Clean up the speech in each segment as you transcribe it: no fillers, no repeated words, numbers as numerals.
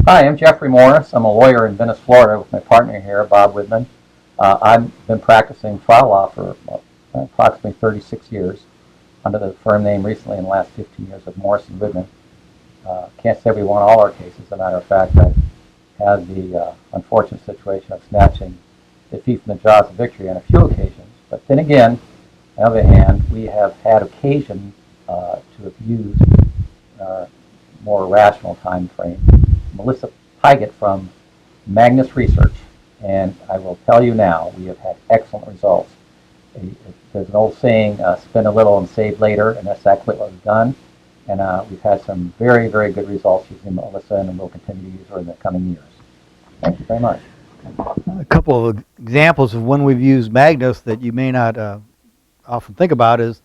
Hi, I'm Geoffrey Morris. I'm a lawyer in Venice, Florida with my partner here, Bob Widman. I've been practicing trial law for approximately 36 years under the firm name recently in the last 15 years of Morris and Widman. Can't say we won all our cases. As a matter of fact, I had the unfortunate situation of snatching defeat from the jaws of victory on a few occasions. But then again, on the other hand, we have had occasion to have used our more rational time frame. Melissa Pygott from Magnus Research, and I will tell you now, we have had excellent results. There's an old saying, spend a little and save later, and that's exactly what we've done. And we've had some very, very good results using Melissa, and we'll continue to use her in the coming years. Thank you very much. A couple of examples of when we've used Magnus that you may not often think about is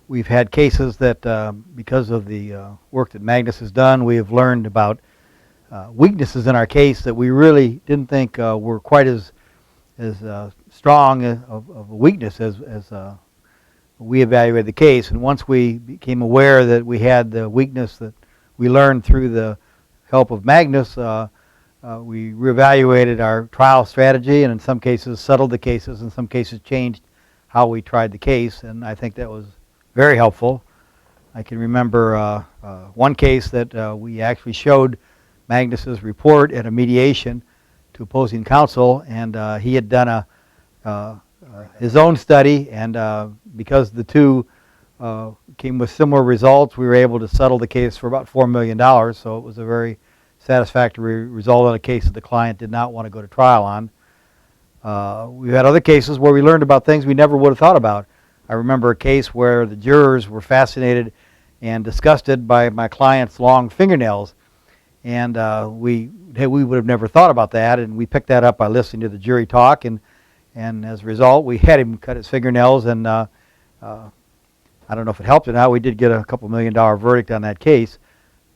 we've had cases that because of the work that Magnus has done, we have learned about weaknesses in our case that we really didn't think were quite as strong of a weakness as we evaluated the case. And once we became aware that we had the weakness that we learned through the help of Magnus, we reevaluated our trial strategy, and in some cases settled the cases, in some cases changed how we tried the case, and I think that was very helpful. I can remember one case that we actually showed Magnus's report at a mediation to opposing counsel, and he had done his own study, and because the two came with similar results, we were able to settle the case for about $4 million, so it was a very satisfactory result on a case that the client did not want to go to trial on. We've had other cases where we learned about things we never would have thought about. I remember a case where the jurors were fascinated and disgusted by my client's long fingernails, and we would have never thought about that, and we picked that up by listening to the jury talk, and as a result, we had him cut his fingernails, and I don't know if it helped or not. We did get a couple $1 million verdict on that case,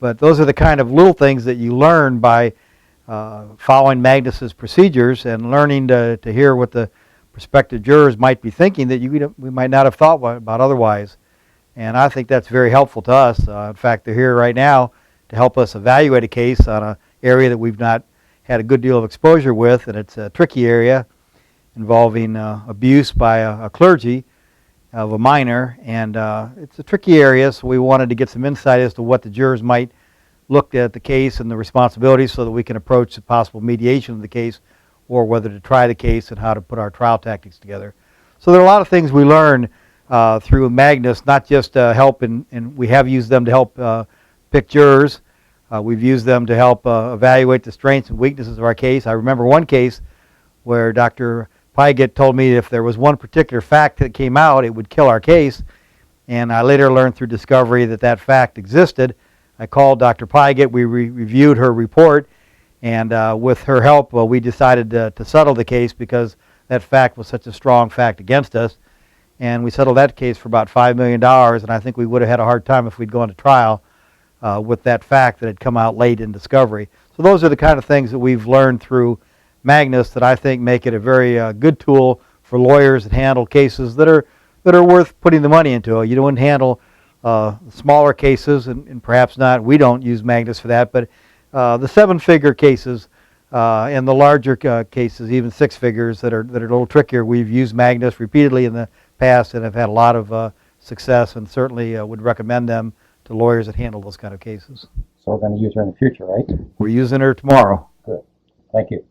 but those are the kind of little things that you learn by following Magnus's procedures and learning to hear what the prospective jurors might be thinking that we might not have thought about otherwise. And I think that's very helpful to us. In fact, they're here right now to help us evaluate a case on an area that we've not had a good deal of exposure with, and it's a tricky area involving abuse by a clergy of a minor, and it's a tricky area, so we wanted to get some insight as to what the jurors might look at the case and the responsibilities so that we can approach the possible mediation of the case or whether to try the case and how to put our trial tactics together. So there are a lot of things we learn through Magnus, not just help, and we have used them to help pick jurors. We've used them to help evaluate the strengths and weaknesses of our case. I remember one case where Dr. Pygott told me if there was one particular fact that came out, it would kill our case. And I later learned through discovery that that fact existed. I called Dr. Pygott, we reviewed her report, and with her help, we decided to settle the case because that fact was such a strong fact against us. And we settled that case for about $5 million, and I think we would have had a hard time if we'd gone to trial with that fact that had come out late in discovery. So those are the kind of things that we've learned through Magnus that I think make it a very good tool for lawyers that handle cases that are worth putting the money into. You don't handle smaller cases, and perhaps not. We don't use Magnus for that, but the seven-figure cases and the larger cases, even six figures that are a little trickier, we've used Magnus repeatedly in the past and have had a lot of success, and certainly would recommend them to lawyers that handle those kind of cases. So we're going to use her in the future, right? We're using her tomorrow. Good. Thank you.